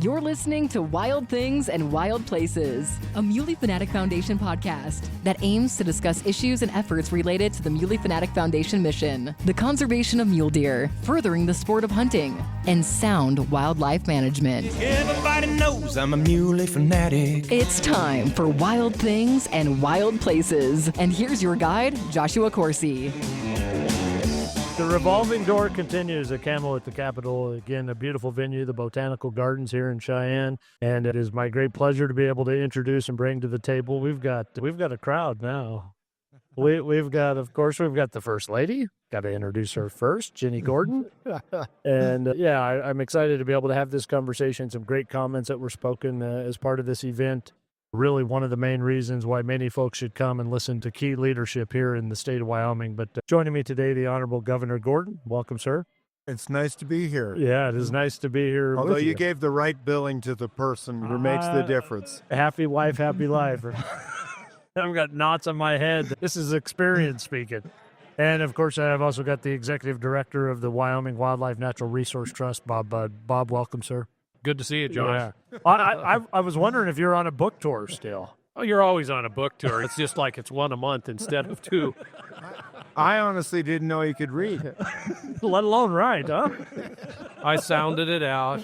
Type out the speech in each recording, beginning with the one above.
You're listening to Wild Things and Wild Places, a Muley Fanatic Foundation podcast that aims to discuss issues and efforts related to the Muley Fanatic Foundation mission, the conservation of mule deer, furthering the sport of hunting, and sound wildlife management. Everybody knows I'm a Muley Fanatic. It's time for Wild Things and Wild Places. And here's your guide, Joshua Corsi. The revolving door continues at Camo at the Capitol. Again, a beautiful venue, the Botanical Gardens here in Cheyenne. And it is my great pleasure to be able to introduce and bring to the table. We've got a crowd now. We've got the First Lady. Got to introduce her first, Jenny Gordon. And I'm excited to be able to have this conversation. Some great comments that were spoken as part of this event. Really one of the main reasons why many folks should come and listen to key leadership here in the state of Wyoming. But joining me today, the Honorable Governor Gordon. Welcome, sir. It's nice to be here. Yeah, it is nice to be here. Although you gave the right billing to the person who makes the difference. Happy wife, happy life. I've got knots on my head. This is experience speaking. And, of course, I've also got the Executive Director of the Wyoming Wildlife Natural Resource Trust, Bob Budd. Bob, welcome, sir. Good to see you, Josh. Yeah. I was wondering if you're on a book tour still. Oh, you're always on a book tour. It's just like it's one a month instead of two. I honestly didn't know you could read. Let alone write, huh? I sounded it out.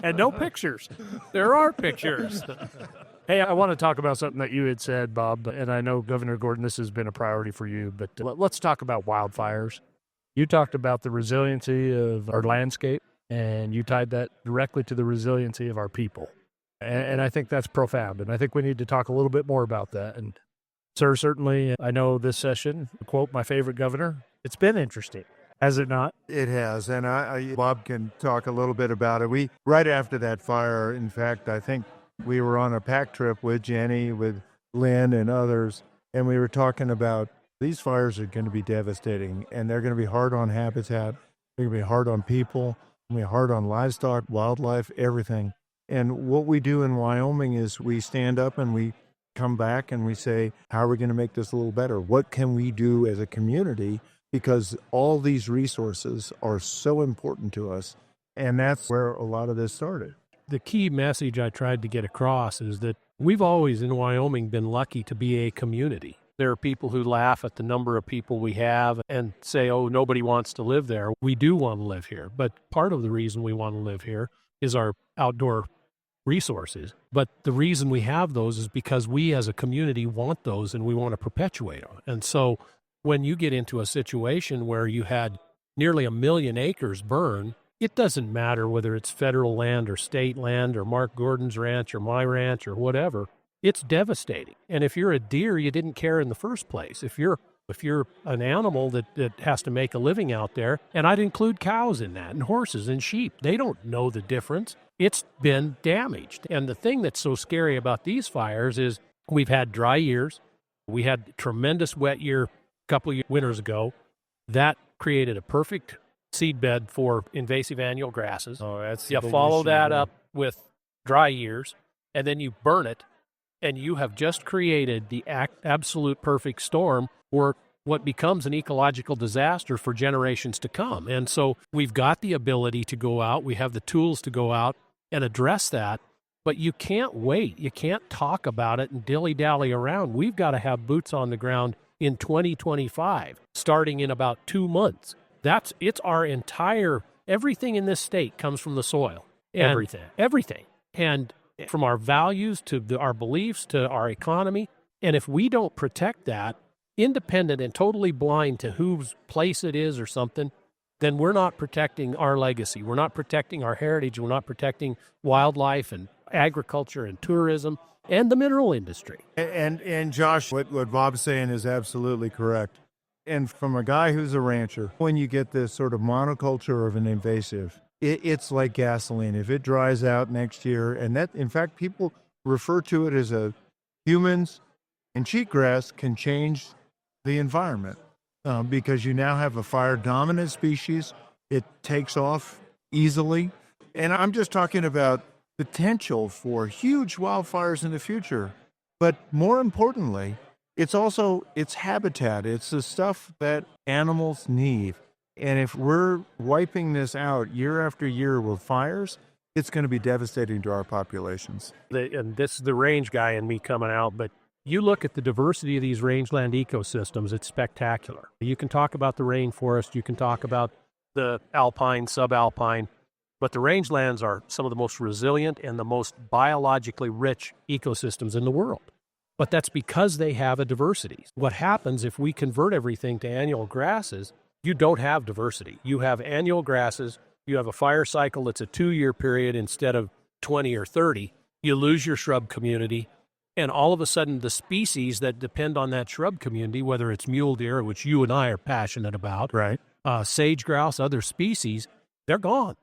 And no pictures. There are pictures. Hey, I want to talk about something that you had said, Bob, and I know, Governor Gordon, this has been a priority for you, but let's talk about wildfires. You talked about the resiliency of our landscape, and you tied that directly to the resiliency of our people. And I think that's profound, and I think we need to talk a little bit more about that. And, sir, certainly, I know this session, to quote my favorite governor, it's been interesting, has it not? It has, and Bob can talk a little bit about it. Right after that fire, in fact, I think we were on a pack trip with Jenny, with Lynn and others, and we were talking about these fires are going to be devastating, and they're going to be hard on habitat, they're going to be hard on people, they're going to be hard on livestock, wildlife, everything. And what we do in Wyoming is we stand up and we come back and we say, how are we going to make this a little better? What can we do as a community? Because all these resources are so important to us, and that's where a lot of this started. The key message I tried to get across is that we've always in Wyoming been lucky to be a community. There are people who laugh at the number of people we have and say, oh, nobody wants to live there. We do want to live here. But part of the reason we want to live here is our outdoor resources. But the reason we have those is because we as a community want those and we want to perpetuate them. And so when you get into a situation where you had nearly 1 million acres burn, it doesn't matter whether it's federal land or state land or Mark Gordon's ranch or my ranch or whatever. It's devastating. And if you're a deer, you didn't care in the first place. If you're an animal that has to make a living out there, and I'd include cows in that and horses and sheep, they don't know the difference. It's been damaged. And the thing that's so scary about these fires is we've had dry years. We had a tremendous wet year a couple of winters ago. That created a perfect seedbed for invasive annual grasses. Oh, that's you follow that up with dry years, and then you burn it, and you have just created the absolute perfect storm for what becomes an ecological disaster for generations to come. And so we've got the ability to go out. We have the tools to go out and address that, but you can't wait. You can't talk about it and dilly-dally around. We've got to have boots on the ground in 2025, starting in about 2 months. It's our entire, everything in this state comes from the soil. And everything. And from our values to our beliefs to our economy. And if we don't protect that, independent and totally blind to whose place it is or something, then we're not protecting our legacy. We're not protecting our heritage. We're not protecting wildlife and agriculture and tourism and the mineral industry. And Josh, what Bob's saying is absolutely correct. And from a guy who's a rancher, when you get this sort of monoculture of an invasive, it's like gasoline. If it dries out next year, and that, in fact, people refer to it as humans and cheatgrass can change the environment because you now have a fire-dominant species. It takes off easily. And I'm just talking about potential for huge wildfires in the future. But more importantly, it's habitat. It's the stuff that animals need. And if we're wiping this out year after year with fires, it's going to be devastating to our populations. And this is the range guy and me coming out, but you look at the diversity of these rangeland ecosystems, it's spectacular. You can talk about the rainforest, you can talk about the alpine, subalpine, but the rangelands are some of the most resilient and the most biologically rich ecosystems in the world. But that's because they have a diversity. What happens if we convert everything to annual grasses, you don't have diversity. You have annual grasses, you have a fire cycle that's a 2-year period instead of 20 or 30. You lose your shrub community, and all of a sudden the species that depend on that shrub community, whether it's mule deer, which you and I are passionate about, Right. Sage grouse, other species, they're gone.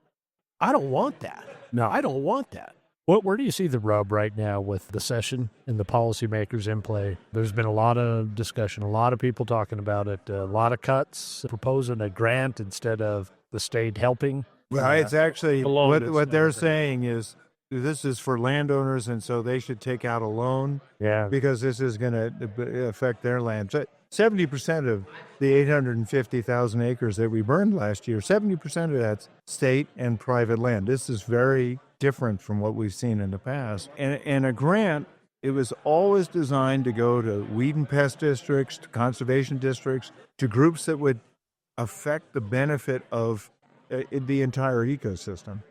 I don't want that. No. I don't want that. Where do you see the rub right now with the session and the policymakers in play? There's been a lot of discussion, a lot of people talking about it, a lot of cuts, proposing a grant instead of the state helping. Well, it's actually Alone what is they're not great. saying is this is for landowners, and so they should take out a loan Yeah. because this is going to affect their land. 70% of the 850,000 acres that we burned last year, 70% of that's state and private land. This is very different from what we've seen in the past. And a grant, it was always designed to go to weed and pest districts, to conservation districts, to groups that would affect the benefit of the entire ecosystem.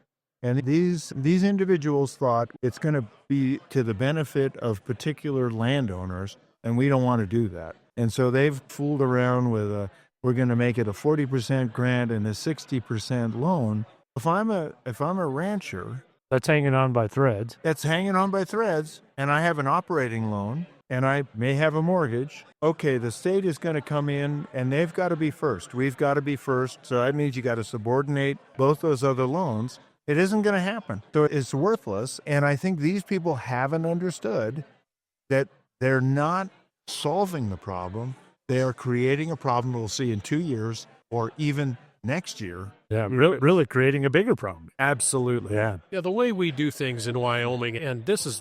And these individuals thought it's going to be to the benefit of particular landowners, and we don't want to do that. And so they've fooled around with we're going to make it a 40% grant and a 60% loan. If I'm a rancher That's hanging on by threads. that's hanging on by threads, and I have an operating loan, and I may have a mortgage, okay, the state is going to come in, and they've got to be first. We've got to be first, so that means you got to subordinate both those other loans. It isn't going to happen. So it's worthless, and I think these people haven't understood that they're not solving the problem. They are creating a problem we'll see in 2 years or even next year. Yeah, really creating a bigger problem. Absolutely. Yeah. Yeah, the way we do things in Wyoming, and this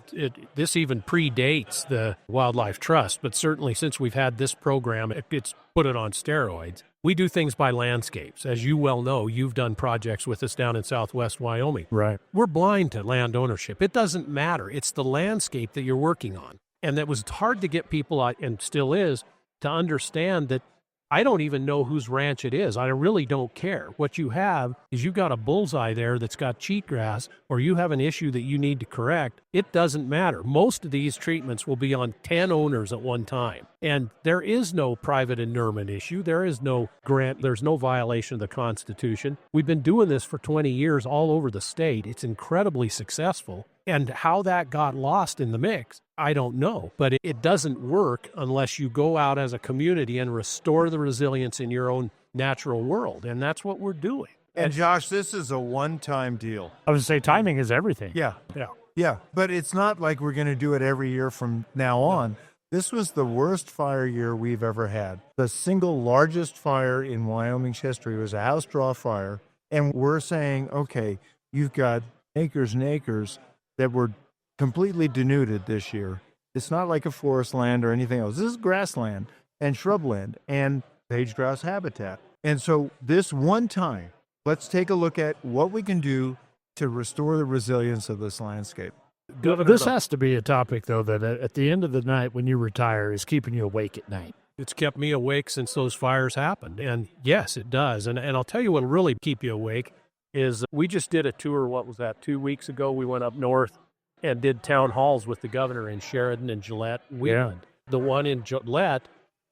even predates the Wildlife Trust, but certainly since we've had this program, it's put it on steroids. We do things by landscapes. As you well know, you've done projects with us down in southwest Wyoming. Right. We're blind to land ownership. It doesn't matter. It's the landscape that you're working on. And that was hard to get people, and still is, to understand that I don't even know whose ranch it is. I really don't care. What you have is you've got a bullseye there that's got cheatgrass, or you have an issue that you need to correct. It doesn't matter. Most of these treatments will be on 10 owners at one time. And there is no private inurement issue. There is no grant. There's no violation of the Constitution. We've been doing this for 20 years all over the state. It's incredibly successful. And how that got lost in the mix, I don't know. But it doesn't work unless you go out as a community and restore the resilience in your own natural world. And that's what we're doing. And Josh, this is a one-time deal. I would say timing is everything. Yeah. Yeah. Yeah, but it's not like we're going to do it every year from now on. This was the worst fire year we've ever had. The single largest fire in Wyoming's history was a house draw fire. And we're saying, okay, you've got acres and acres that were completely denuded this year. It's not like a forest land or anything else. This is grassland and shrubland and sage grouse habitat. And so this one time, let's take a look at what we can do to restore the resilience of this landscape. This has to be a topic, though, that at the end of the night when you retire is keeping you awake at night. It's kept me awake since those fires happened. And yes, it does. And I'll tell you what will really keep you awake is we just did a tour, 2 weeks ago? We went up north and did town halls with the governor in Sheridan and Gillette and Wheatland. Yeah. The one in Gillette,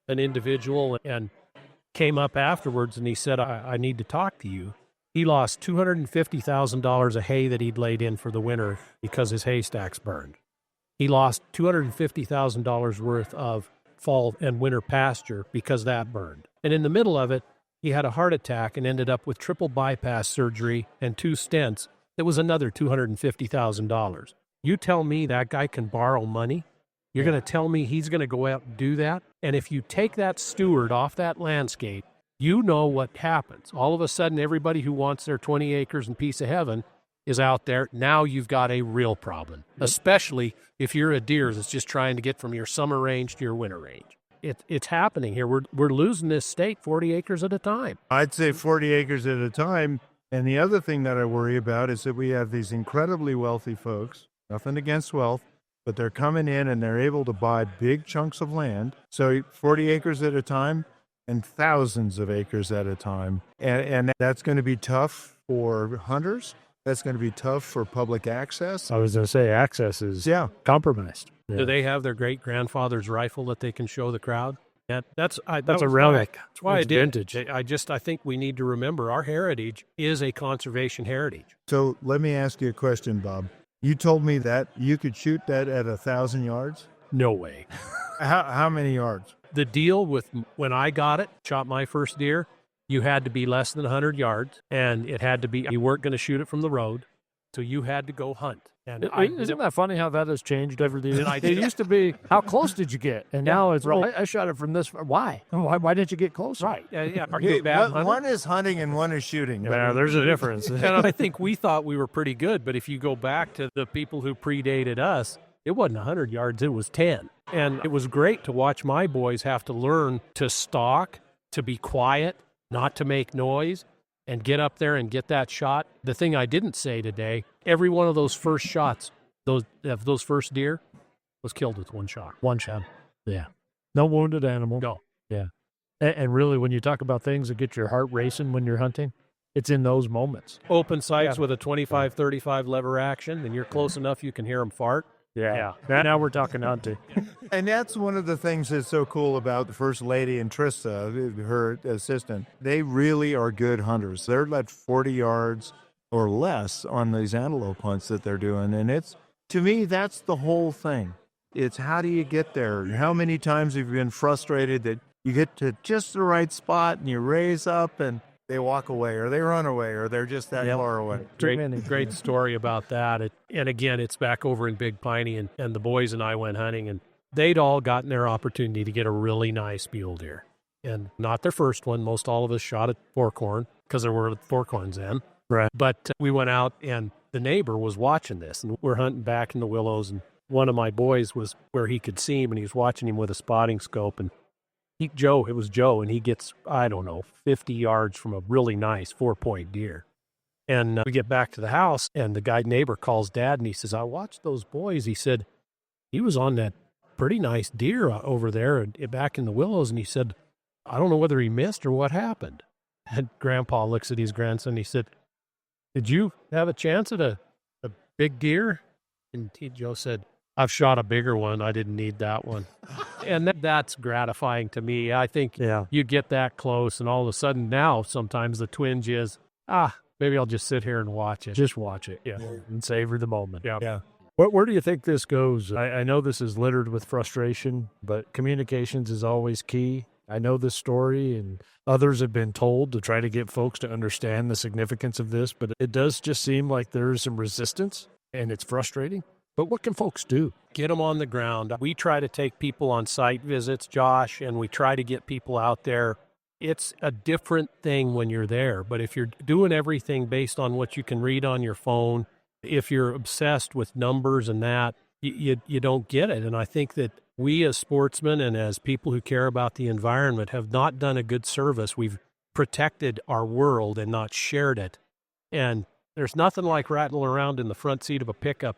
an individual, and came up afterwards and he said, I need to talk to you. He lost $250,000 of hay that he'd laid in for the winter because his haystacks burned. He lost $250,000 worth of fall and winter pasture because that burned. And in the middle of it, he had a heart attack and ended up with triple bypass surgery and 2 stents. That was another $250,000. You tell me that guy can borrow money? You're going to tell me he's going to go out and do that? And if you take that steward off that landscape, you know what happens. All of a sudden, everybody who wants their 20 acres and piece of heaven is out there. Now you've got a real problem, especially if you're a deer that's just trying to get from your summer range to your winter range. It's happening here. We're losing this state 40 acres at a time. I'd say 40 acres at a time. And the other thing that I worry about is that we have these incredibly wealthy folks, nothing against wealth, but they're coming in and they're able to buy big chunks of land. So 40 acres at a time and thousands of acres at a time. And that's going to be tough for hunters. That's going to be tough for public access. I was going to say access is compromised. Yeah. Do they have their great-grandfather's rifle that they can show the crowd? That's a relic. That's why It's vintage. I think we need to remember our heritage is a conservation heritage. So let me ask you a question, Bob. You told me that you could shoot that at 1,000 yards? No way. How many yards? The deal with when I got it, shot my first deer, you had to be less than 100 yards, and it had to be, you weren't going to shoot it from the road, so you had to go hunt. And Isn't that funny how that has changed over the years? It used to be, how close did you get? And now it's, I shot it from this. Why? Why didn't you get close? Right. Are you a bad hunter? One is hunting and one is shooting. Yeah, there's a difference. And I think we thought we were pretty good, but if you go back to the people who predated us, it wasn't 100 yards, it was 10. And it was great to watch my boys have to learn to stalk, to be quiet, not to make noise, and get up there and get that shot. The thing I didn't say today, every one of those first shots, those first deer, was killed with one shot. One shot. Yeah. No wounded animal. No. Yeah. And really, when you talk about things that get your heart racing when you're hunting, it's in those moments. Open sights with a 25-35 lever action, and you're close enough you can hear them fart. Yeah. Now we're talking hunting. And that's one of the things that's so cool about the First Lady and Trista, her assistant. They really are good hunters. They're at 40 yards or less on these antelope hunts that they're doing. And it's, to me, that's the whole thing. It's how do you get there? How many times have you been frustrated that you get to just the right spot and you raise up and they walk away or they run away or they're just that far away? Great story about that. And again, it's back over in Big Piney, and the boys and I went hunting, and they'd all gotten their opportunity to get a really nice mule deer. And not their first one. Most all of us shot at forkhorn because there were forkhorns then. Right. But we went out, and the neighbor was watching this, and we're hunting back in the willows, and one of my boys was where he could see him, and he was watching him with a spotting scope, and it was Joe, and he gets, 50 yards from a really nice 4-point deer. And we get back to the house, and the guy neighbor calls Dad, and he says, I watched those boys. He said, he was on that pretty nice deer over there back in the willows, and he said, I don't know whether he missed or what happened. And Grandpa looks at his grandson, and he said, did you have a chance at a big deer? And Joe said, I've shot a bigger one. I didn't need that one. And that's gratifying to me. I think you get that close, and all of a sudden now sometimes the twinge is, maybe I'll just sit here and watch it. Just watch it. Yeah. And savor the moment. Yeah. Where do you think this goes? I know this is littered with frustration, but communications is always key. I know this story, and others have been told to try to get folks to understand the significance of this, but it does just seem like there's some resistance, and it's frustrating. But what can folks do? Get them on the ground. We try to take people on site visits, Josh, and we try to get people out there. It's a different thing when you're there, but if you're doing everything based on what you can read on your phone, if you're obsessed with numbers and that, you don't get it. And I think that we as sportsmen and as people who care about the environment have not done a good service. We've protected our world and not shared it. And there's nothing like rattling around in the front seat of a pickup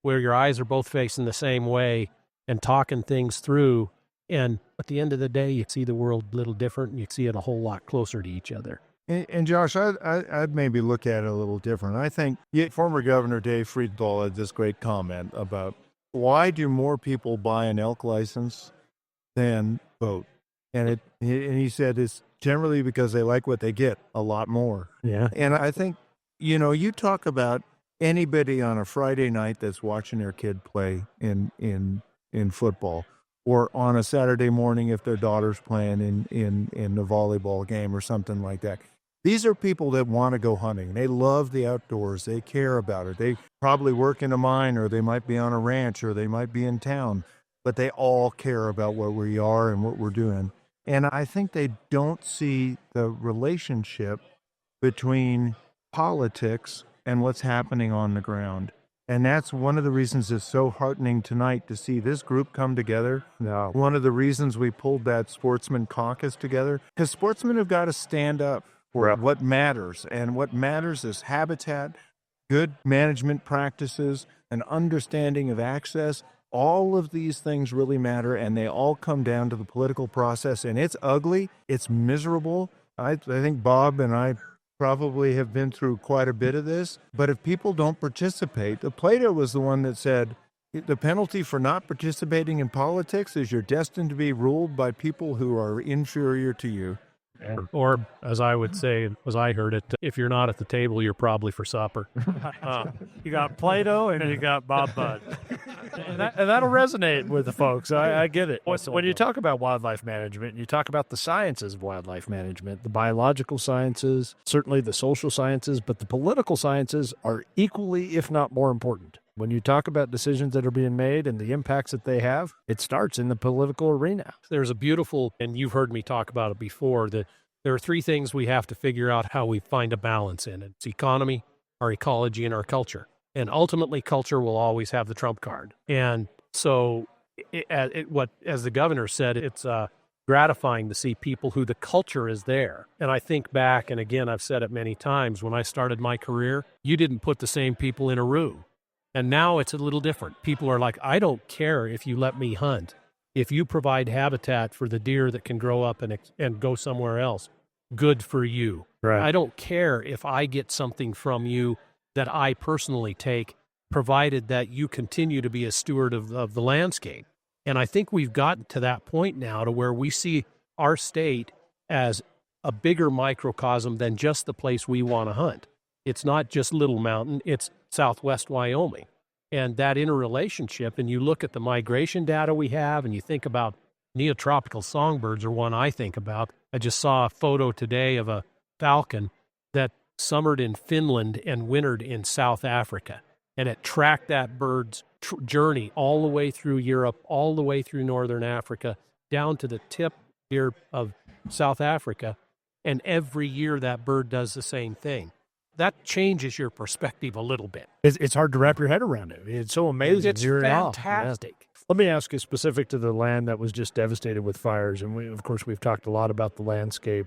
where your eyes are both facing the same way and talking things through. And at the end of the day, you see the world a little different, and you see it a whole lot closer to each other. And Josh, I'd maybe look at it a little different. I think former Governor Dave Frieddahl had this great comment about why do more people buy an elk license than vote? And he said it's generally because they like what they get a lot more. Yeah. And I think, you talk about anybody on a Friday night that's watching their kid play in football, or on a Saturday morning if their daughter's playing in the volleyball game or something like that. These are people that want to go hunting. They love the outdoors. They care about it. They probably work in a mine, or they might be on a ranch, or they might be in town, but they all care about where we are and what we're doing. And I think they don't see the relationship between politics and what's happening on the ground. And that's one of the reasons it's so heartening tonight to see this group come together. No. One of the reasons we pulled that sportsman caucus together, because sportsmen have got to stand up for what matters. And what matters is habitat, good management practices, an understanding of access. All of these things really matter, and they all come down to the political process. And it's ugly. It's miserable. I think Bob and I probably have been through quite a bit of this. But if people don't participate, Plato was the one that said, the penalty for not participating in politics is you're destined to be ruled by people who are inferior to you. Or, as I would say, as I heard it, if you're not at the table, you're probably for supper. You got Plato and you got Bob Budd. and that'll resonate with the folks. I get it. When you talk about wildlife management, you talk about the sciences of wildlife management, the biological sciences, certainly the social sciences, but the political sciences are equally, if not more important. When you talk about decisions that are being made and the impacts that they have, it starts in the political arena. There's a beautiful, and you've heard me talk about it before, that there are three things we have to figure out how we find a balance in. It's economy, our ecology, and our culture. And ultimately, culture will always have the trump card. And so, as the governor said, it's gratifying to see people who the culture is there. And I think back, and again, I've said it many times, when I started my career, you didn't put the same people in a room. And now it's a little different. People are like, I don't care if you let me hunt. If you provide habitat for the deer that can grow up and go somewhere else, good for you. Right. I don't care if I get something from you that I personally take, provided that you continue to be a steward of the landscape. And I think we've gotten to that point now to where we see our state as a bigger microcosm than just the place we want to hunt. It's not just Little Mountain, it's Southwest Wyoming. And that interrelationship, and you look at the migration data we have, and you think about neotropical songbirds are one I think about. I just saw a photo today of a falcon that summered in Finland and wintered in South Africa. And it tracked that bird's journey all the way through Europe, all the way through Northern Africa, down to the tip here of South Africa. And every year that bird does the same thing. That changes your perspective a little bit. It's hard to wrap your head around it. It's so amazing. It's fantastic. Yeah. Let me ask you specific to the land that was just devastated with fires. And we've talked a lot about the landscape,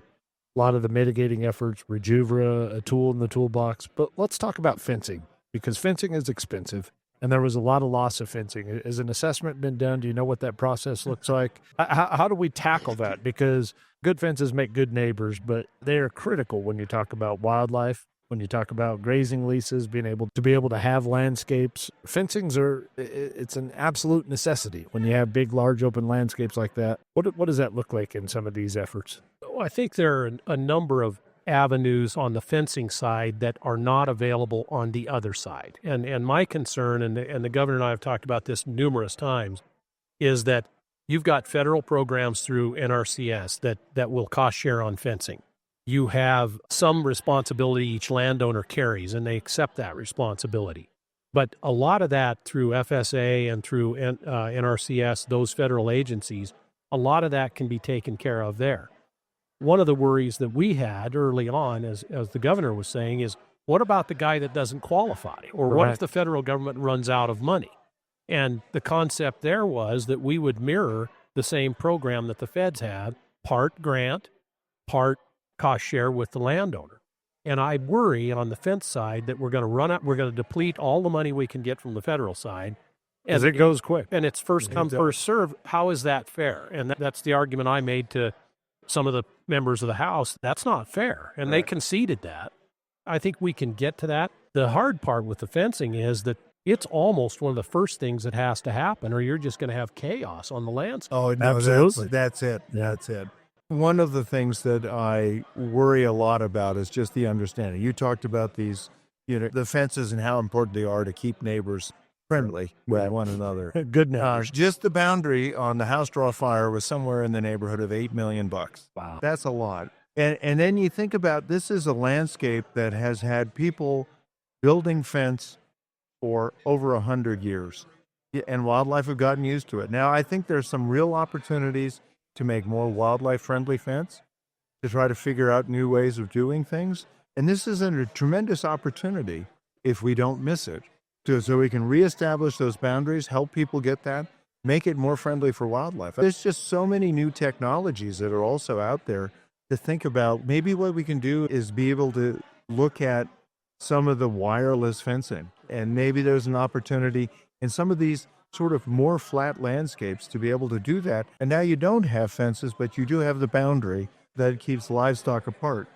a lot of the mitigating efforts, Rejuvra, a tool in the toolbox. But let's talk about fencing, because fencing is expensive. And there was a lot of loss of fencing. Has an assessment been done? Do you know what that process looks like? How do we tackle that? Because good fences make good neighbors, but they are critical when you talk about wildlife. When you talk about grazing leases, being able to have landscapes, it's an absolute necessity when you have big, large, open landscapes like that. What does that look like in some of these efforts? I think there are a number of avenues on the fencing side that are not available on the other side. And my concern, and the governor and I have talked about this numerous times, is that you've got federal programs through NRCS that will cost share on fencing. You have some responsibility each landowner carries, and they accept that responsibility. But a lot of that through FSA and through NRCS, those federal agencies, a lot of that can be taken care of there. One of the worries that we had early on, as the governor was saying, is what about the guy that doesn't qualify? Or what if the federal government runs out of money? And the concept there was that we would mirror the same program that the feds have, part grant, part cost share with the landowner. And I worry on the fence side that we're going to deplete all the money we can get from the federal side. As it goes quick. And it's first come, first serve. How is that fair? And that's the argument I made to some of the members of the House. That's not fair. And they conceded that. I think we can get to that. The hard part with the fencing is that it's almost one of the first things that has to happen, or you're just going to have chaos on the landscape. Oh, no, absolutely. That's it. That's it. One of the things that I worry a lot about is just the understanding. You talked about these, the fences and how important they are to keep neighbors friendly with one another. Good neighbors. Just the boundary on the house draw fire was somewhere in the neighborhood of $8 million. Wow. That's a lot. And then you think about, this is a landscape that has had people building fence for over 100 years, and wildlife have gotten used to it. Now, I think there's some real opportunities to make more wildlife-friendly fence, to try to figure out new ways of doing things. And this is a tremendous opportunity if we don't miss it, so we can reestablish those boundaries, help people get that, make it more friendly for wildlife. There's just so many new technologies that are also out there to think about maybe what we can do is be able to look at some of the wireless fencing. And maybe there's an opportunity in some of these sort of more flat landscapes to be able to do that. And now you don't have fences, but you do have the boundary that keeps livestock apart.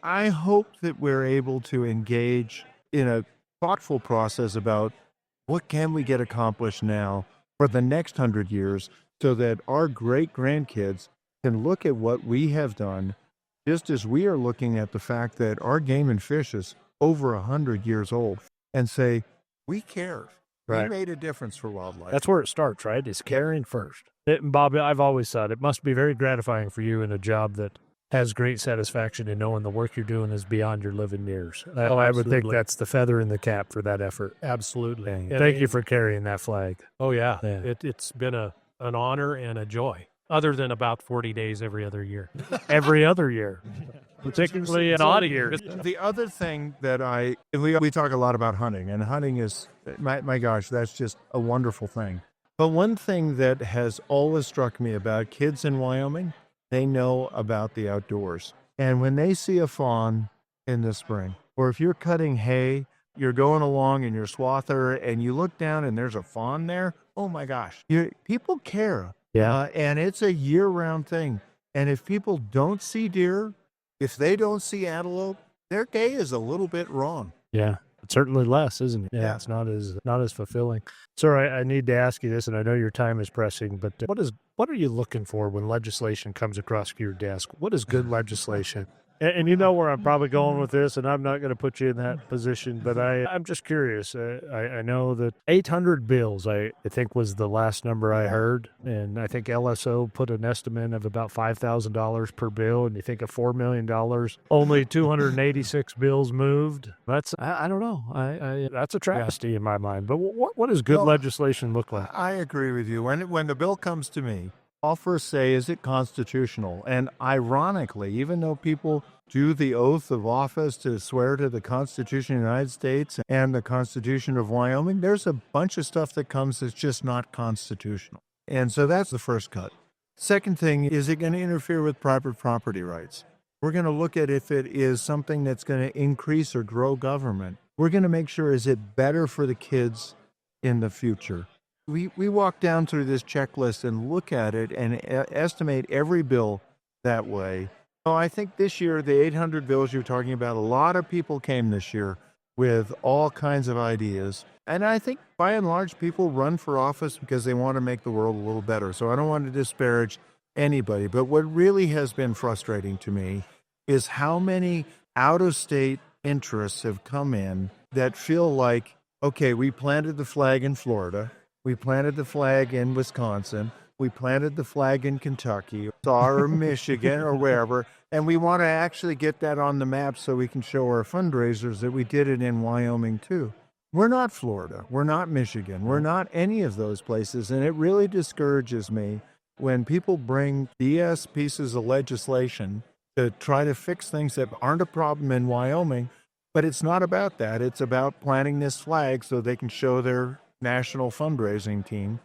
I hope that we're able to engage in a thoughtful process about what can we get accomplished now for the next 100 years so that our great-grandkids can look at what we have done, just as we are looking at the fact that our game and fish is over 100 years old, and say, we care. Right. We made a difference for wildlife. That's where it starts, right? It's caring first. Bob, I've always thought it must be very gratifying for you in a job that has great satisfaction in knowing the work you're doing is beyond your living years. I would think that's the feather in the cap for that effort. Absolutely. And thank you for carrying that flag. Oh, yeah. It's been an honor and a joy, other than about 40 days every other year. Every other year. Particularly in odd years. The other thing that we talk a lot about hunting, and hunting is, my gosh, that's just a wonderful thing. But one thing that has always struck me about kids in Wyoming, they know about the outdoors. And when they see a fawn in the spring, or if you're cutting hay, you're going along in your swather and you look down and there's a fawn there, oh my gosh, people care. Yeah. And it's a year-round thing. And if people don't see deer, if they don't see antelope, their day is a little bit wrong. Yeah. It's certainly less, isn't it? Yeah. It's not as fulfilling. Sir, I need to ask you this, and I know your time is pressing, but what are you looking for when legislation comes across your desk? What is good legislation? And you know where I'm probably going with this, and I'm not going to put you in that position, but I'm just curious. I know that 800 bills, I think, was the last number I heard, and I think LSO put an estimate of about $5,000 per bill, and you think of $4 million, only 286 bills moved. I don't know. That's a travesty in my mind. But what does good legislation look like? I agree with you. When the bill comes to me, I'll first say, is it constitutional? And ironically, even though people do the oath of office to swear to the Constitution of the United States and the Constitution of Wyoming, there's a bunch of stuff that comes that's just not constitutional. And so that's the first cut. Second thing, is it going to interfere with private property rights? We're going to look at if it is something that's going to increase or grow government. We're going to make sure, is it better for the kids in the future? We walk down through this checklist and look at it and estimate every bill that way. So I think this year, the 800 bills you're talking about, a lot of people came this year with all kinds of ideas. And I think by and large, people run for office because they want to make the world a little better. So I don't want to disparage anybody. But what really has been frustrating to me is how many out-of-state interests have come in that feel like, okay, we planted the flag in Florida. We planted the flag in Wisconsin. We planted the flag in Kentucky or Michigan or wherever. And we want to actually get that on the map so we can show our fundraisers that we did it in Wyoming too. We're not Florida. We're not Michigan. We're not any of those places. And it really discourages me when people bring BS pieces of legislation to try to fix things that aren't a problem in Wyoming. But it's not about that. It's about planting this flag so they can show their national fundraising team.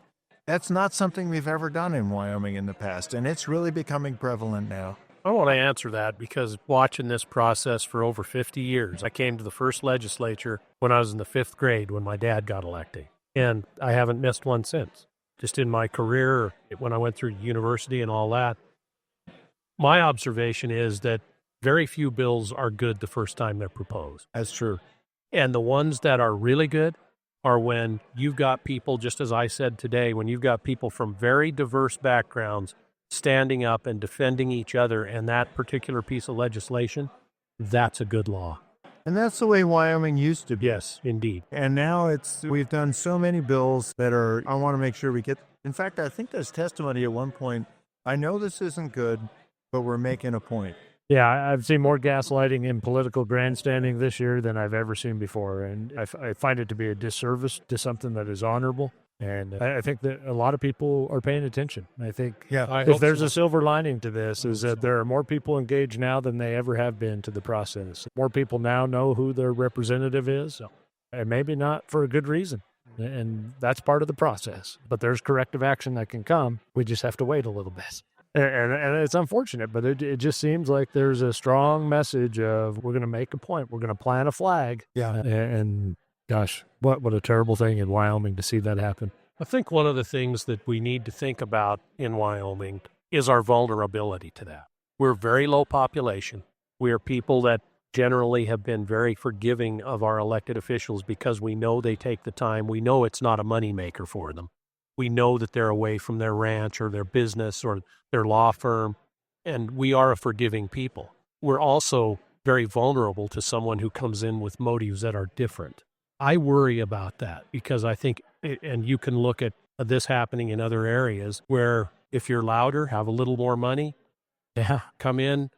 That's not something we've ever done in Wyoming in the past, and it's really becoming prevalent now. I want to answer that because watching this process for over 50 years, I came to the first legislature when I was in the 5th grade when my dad got elected, and I haven't missed one since. Just in my career, when I went through university and all that, my observation is that very few bills are good the first time they're proposed. That's true. And the ones that are really good are when you've got people, just as I said today, when you've got people from very diverse backgrounds standing up and defending each other and that particular piece of legislation, that's a good law. And that's the way Wyoming used to be. Yes, indeed. And now we've done so many bills that I want to make sure we get. In fact, I think there's testimony at one point, I know this isn't good, but we're making a point. Yeah, I've seen more gaslighting and political grandstanding this year than I've ever seen before, and I find it to be a disservice to something that is honorable, and I think that a lot of people are paying attention. I think if there's a silver lining to this is that there are more people engaged now than they ever have been to the process. More people now know who their representative is, and maybe not for a good reason, and that's part of the process. But there's corrective action that can come. We just have to wait a little bit. And it's unfortunate, but it just seems like there's a strong message of we're going to make a point. We're going to plant a flag. Yeah. And gosh, what a terrible thing in Wyoming to see that happen. I think one of the things that we need to think about in Wyoming is our vulnerability to that. We're very low population. We are people that generally have been very forgiving of our elected officials because we know they take the time. We know it's not a moneymaker for them. We know that they're away from their ranch or their business or their law firm, and we are a forgiving people. We're also very vulnerable to someone who comes in with motives that are different. I worry about that because I think, and you can look at this happening in other areas where if you're louder, have a little more money, come in,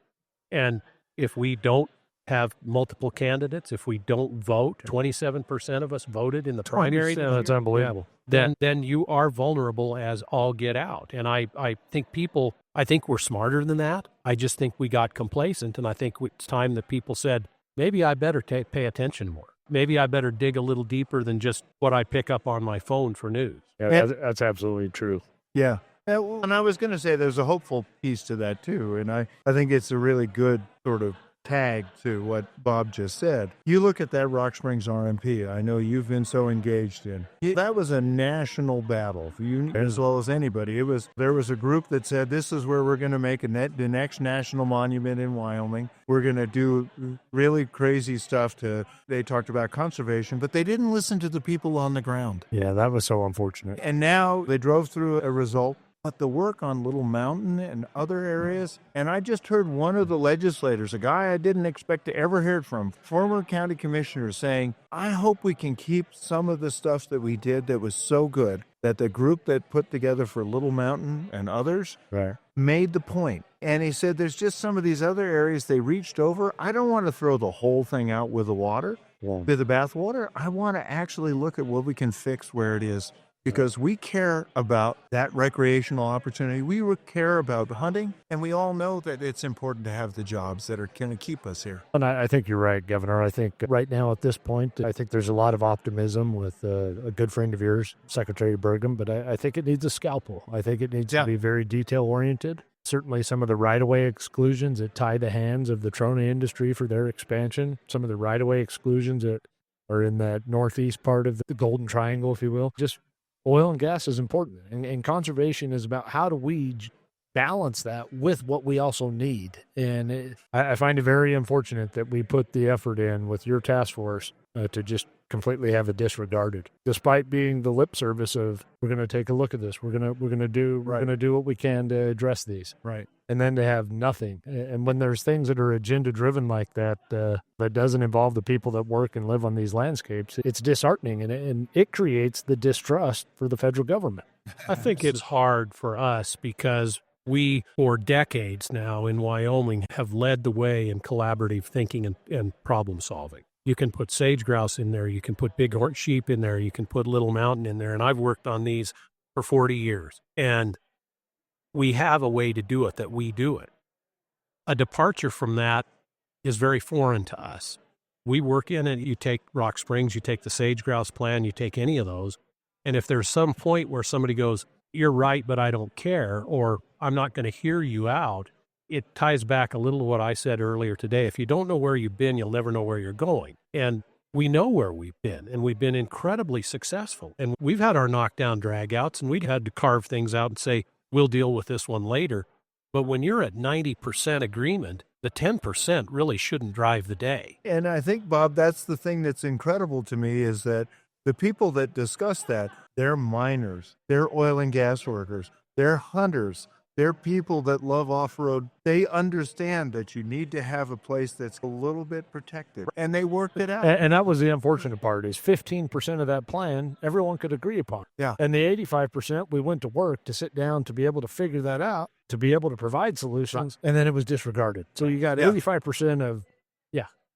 and if we don't have multiple candidates, if we don't vote, 27% of us voted in the primary. That's unbelievable. Then you are vulnerable as all get out. And I think we're smarter than that. I just think we got complacent, and I think it's time that people said, maybe I better pay attention more. Maybe I better dig a little deeper than just what I pick up on my phone for news. Yeah, that's absolutely true. Yeah. And I was going to say there's a hopeful piece to that, too. And I think it's a really good sort of tag to what Bob just said. You look at that Rock Springs RMP, I know you've been so engaged in. That was a national battle, you as well as anybody. There was a group that said, this is where we're going to make the next national monument in Wyoming. We're going to do really crazy stuff they talked about conservation, but they didn't listen to the people on the ground. Yeah, that was so unfortunate. And now they drove through a result. But the work on Little Mountain and other areas, and I just heard one of the legislators, a guy I didn't expect to ever hear from, former county commissioner, saying, I hope we can keep some of the stuff that we did that was so good that the group that put together for Little Mountain and others made the point. And he said, there's just some of these other areas they reached over. I don't want to throw the whole thing out with the water, with the bathwater. I want to actually look at what we can fix where it is. Because we care about that recreational opportunity. We care about hunting, and we all know that it's important to have the jobs that are going to keep us here. And I think you're right, Governor. I think right now at this point, I think there's a lot of optimism with a good friend of yours, Secretary Burgum, but I think it needs a scalpel. I think it needs to be very detail-oriented. Certainly some of the right-of-way exclusions that tie the hands of the trona industry for their expansion, some of the right-of-way exclusions that are in that northeast part of the Golden Triangle, if you will, just oil and gas is important, and conservation is about how do we balance that with what we also need. And I find it very unfortunate that we put the effort in with your task force to just completely have it disregarded, despite being the lip service of we're going to take a look at this, we're going to do what we can to address these, and then to have nothing. And when there's things that are agenda driven like that, that doesn't involve the people that work and live on these landscapes, it's disheartening, and it creates the distrust for the federal government. I think it's hard for us because we, for decades now in Wyoming, have led the way in collaborative thinking and problem solving. You can put sage grouse in there, you can put bighorn sheep in there, you can put Little Mountain in there, and I've worked on these for 40 years. And we have a way to do it that we do it. A departure from that is very foreign to us. We work in it. You take Rock Springs, you take the sage grouse plan, you take any of those, and if there's some point where somebody goes, you're right, but I don't care, or I'm not going to hear you out, it ties back a little to what I said earlier today. If you don't know where you've been, you'll never know where you're going. And we know where we've been, and we've been incredibly successful. And we've had our knockdown drag-outs, and we've had to carve things out and say, we'll deal with this one later. But when you're at 90% agreement, the 10% really shouldn't drive the day. And I think, Bob, that's the thing that's incredible to me is that the people that discuss that, they're miners, they're oil and gas workers, they're hunters, they're people that love off-road. They understand that you need to have a place that's a little bit protected, and they worked it out. And that was the unfortunate part is 15% of that plan, everyone could agree upon. Yeah. And the 85%, we went to work to sit down to be able to figure that out, to be able to provide solutions, and then it was disregarded. So you got 85% of,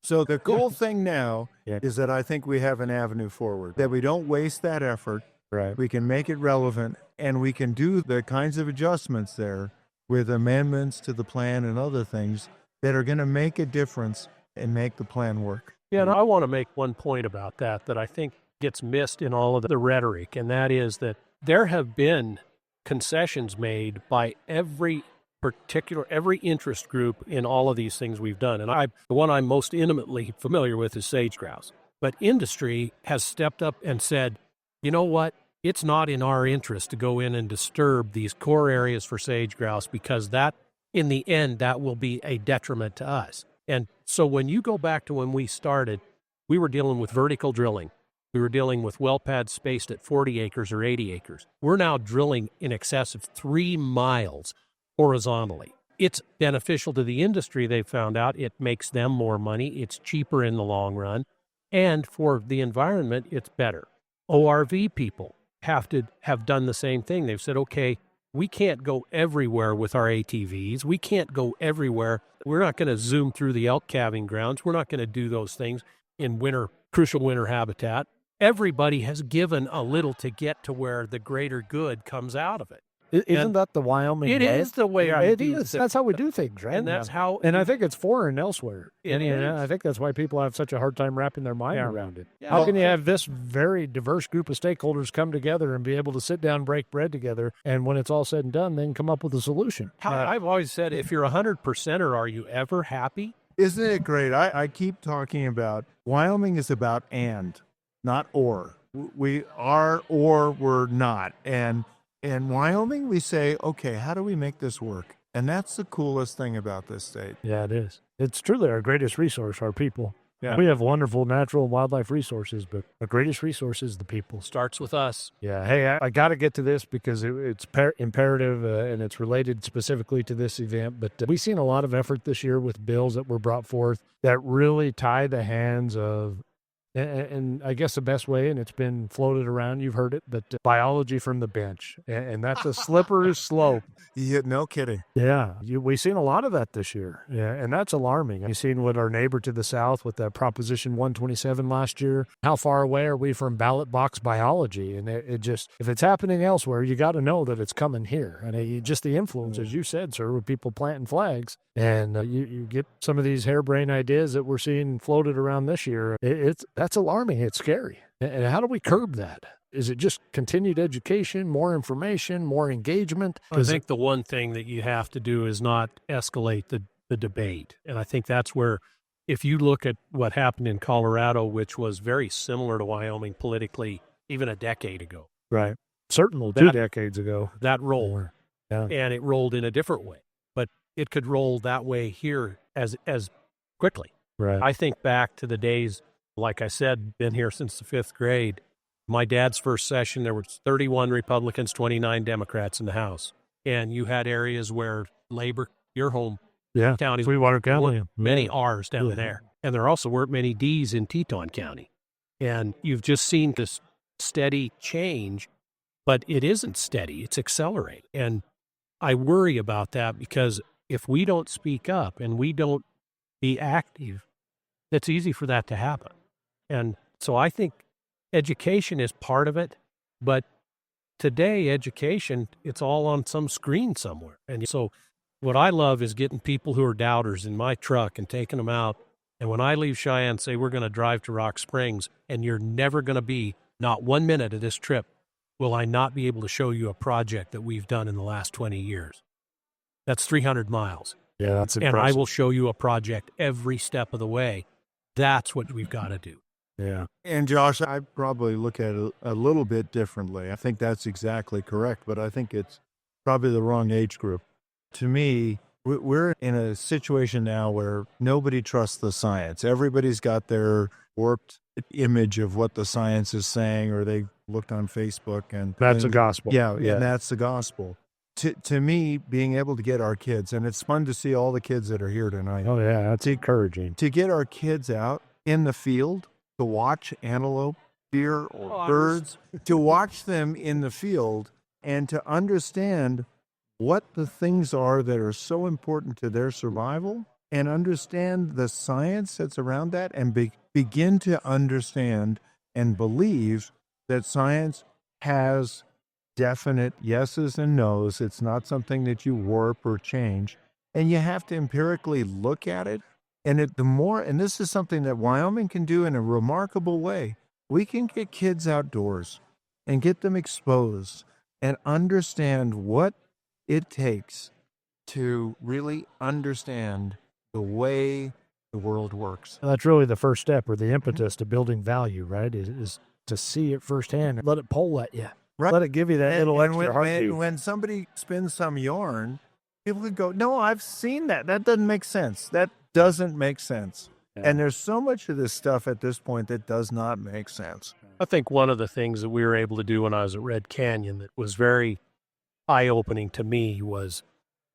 So the cool thing now is that I think we have an avenue forward, that we don't waste that effort. Right. We can make it relevant, and we can do the kinds of adjustments there with amendments to the plan and other things that are going to make a difference and make the plan work. Yeah, and I want to make one point about that I think gets missed in all of the rhetoric, and that is that there have been concessions made by every every interest group in all of these things we've done. And the one I'm most intimately familiar with is sage grouse. But industry has stepped up and said, you know what? It's not in our interest to go in and disturb these core areas for sage grouse, because that, in the end, that will be a detriment to us. And so when you go back to when we started, we were dealing with vertical drilling. We were dealing with well pads spaced at 40 acres or 80 acres. We're now drilling in excess of 3 miles horizontally. It's beneficial to the industry, they've found out. It makes them more money. It's cheaper in the long run. And for the environment, it's better. ORV people have done the same thing. They've said, okay, we can't go everywhere with our ATVs. We can't go everywhere. We're not going to zoom through the elk calving grounds. We're not going to do those things in crucial winter habitat. Everybody has given a little to get to where the greater good comes out of it. Isn't that the Wyoming way? It is the way it is. That's how we do things, right? And that's how. And I think it's foreign elsewhere. I think that's why people have such a hard time wrapping their mind around it. Yeah. How can you have this very diverse group of stakeholders come together and be able to sit down, break bread together, and when it's all said and done, then come up with a solution? I've always said, if you're 100%er, are you ever happy? Isn't it great? I keep talking about Wyoming is about and, not or. We are or we're not. And in Wyoming, we say, okay, how do we make this work? And that's the coolest thing about this state. Yeah, it is. It's truly our greatest resource, our people. Yeah. We have wonderful natural and wildlife resources, but our greatest resource is the people. Starts with us. Yeah. Hey, I got to get to this because it's imperative and it's related specifically to this event. But we've seen a lot of effort this year with bills that were brought forth that really tie the hands of, and I guess the best way, and it's been floated around, you've heard it, but biology from the bench. And that's a slippery slope. Yeah, no kidding. Yeah, we've seen a lot of that this year. Yeah, and that's alarming. You've seen what our neighbor to the south with that Proposition 127 last year. How far away are we from ballot box biology? And it just, if it's happening elsewhere, you got to know that it's coming here. And just the influence, as you said, sir, with people planting flags. And you get some of these harebrained ideas that we're seeing floated around this year. That's alarming. It's scary. And how do we curb that? Is it just continued education, more information, more engagement? I think the one thing that you have to do is not escalate the debate. And I think that's where, if you look at what happened in Colorado, which was very similar to Wyoming politically even a decade ago. Right. Certainly 2 decades ago. That rolled. Yeah. And it rolled in a different way. But it could roll that way here as quickly. Right. I think back to the days, like I said, been here since the 5th grade. My dad's first session, there were 31 Republicans, 29 Democrats in the House. And you had areas where labor, your home county, Sweetwater County, many R's down there. And there also weren't many D's in Teton County. And you've just seen this steady change, but it isn't steady. It's accelerating. And I worry about that, because if we don't speak up and we don't be active, it's easy for that to happen. And so I think education is part of it, but today education, it's all on some screen somewhere. And so what I love is getting people who are doubters in my truck and taking them out. And when I leave Cheyenne, say we're going to drive to Rock Springs, and you're never going to be, not 1 minute of this trip, will I not be able to show you a project that we've done in the last 20 years. That's 300 miles. Yeah, that's impressive. And I will show you a project every step of the way. That's what we've got to do. Yeah. And Josh, I probably look at it a little bit differently. I think that's exactly correct, but I think it's probably the wrong age group. To me, we're in a situation now where nobody trusts the science. Everybody's got their warped image of what the science is saying, or they looked on Facebook and that's the gospel. Yeah, and that's the gospel. To me, being able to get our kids, and it's fun to see all the kids that are here tonight. Oh, yeah, that's encouraging. To get our kids out in the field to watch antelope, deer, or birds, to watch them in the field and to understand what the things are that are so important to their survival, and understand the science that's around that, and begin to understand and believe that science has definite yeses and nos. It's not something that you warp or change, and you have to empirically look at it. And and this is something that Wyoming can do in a remarkable way. We can get kids outdoors and get them exposed and understand what it takes to really understand the way the world works. That's really the first step or the impetus to building value, right? Is to see it firsthand and let it pull at you. Right. Let it give you that little extra heartbeat. When somebody spins some yarn, people can go, no, I've seen that. That doesn't make sense. That doesn't make sense. Yeah. And there's so much of this stuff at this point that does not make sense. I think one of the things that we were able to do when I was at Red Canyon that was very eye-opening to me was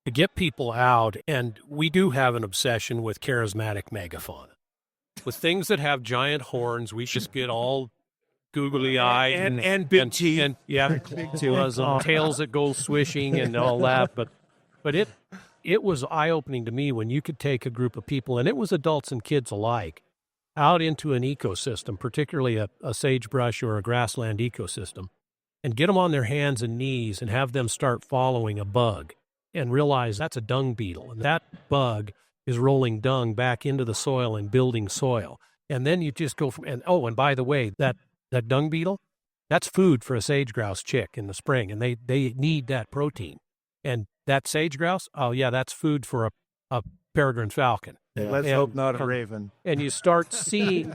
to get people out, and we do have an obsession with charismatic megafauna. With things that have giant horns, we just get all googly-eyed and big teeth. And big claws and tails that go swishing and all that. But it was eye-opening to me when you could take a group of people, and it was adults and kids alike, out into an ecosystem, particularly a sagebrush or a grassland ecosystem, and get them on their hands and knees and have them start following a bug and realize that's a dung beetle. And that bug is rolling dung back into the soil and building soil. And then you just go from, and by the way, that dung beetle, that's food for a sage grouse chick in the spring, and they need that protein. And that sage grouse, that's food for a peregrine falcon. Yeah. Let's hope not a raven. And you start seeing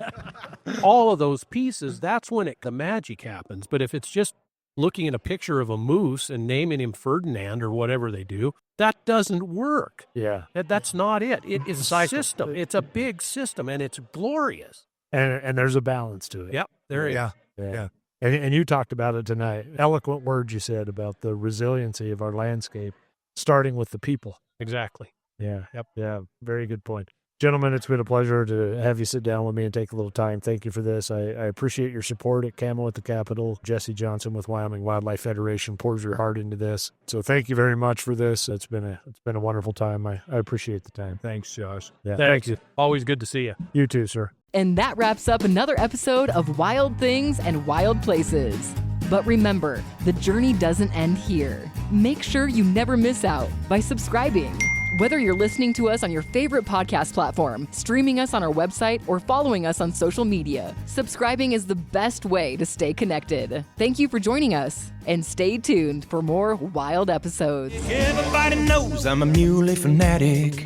all of those pieces, that's when the magic happens. But if it's just looking at a picture of a moose and naming him Ferdinand or whatever they do, that doesn't work. Yeah. That's not it. It is a system. It's a big system, and it's glorious. And there's a balance to it. Yep, there is. Yeah. And you talked about it tonight. Eloquent words you said about the resiliency of our landscape, starting with the people. Exactly. Yeah. Yep. Yeah. Very good point. Gentlemen, it's been a pleasure to have you sit down with me and take a little time. Thank you for this. I appreciate your support at Camo at the Capitol. Jesse Johnson with Wyoming Wildlife Federation pours your heart into this. So thank you very much for this. It's been a wonderful time. I appreciate the time. Thanks, Josh. Yeah. Thank you. Always good to see you. You too, sir. And that wraps up another episode of Wild Things and Wild Places. But remember, the journey doesn't end here. Make sure you never miss out by subscribing. Whether you're listening to us on your favorite podcast platform, streaming us on our website, or following us on social media, subscribing is the best way to stay connected. Thank you for joining us, and stay tuned for more wild episodes. Everybody knows I'm a muley fanatic.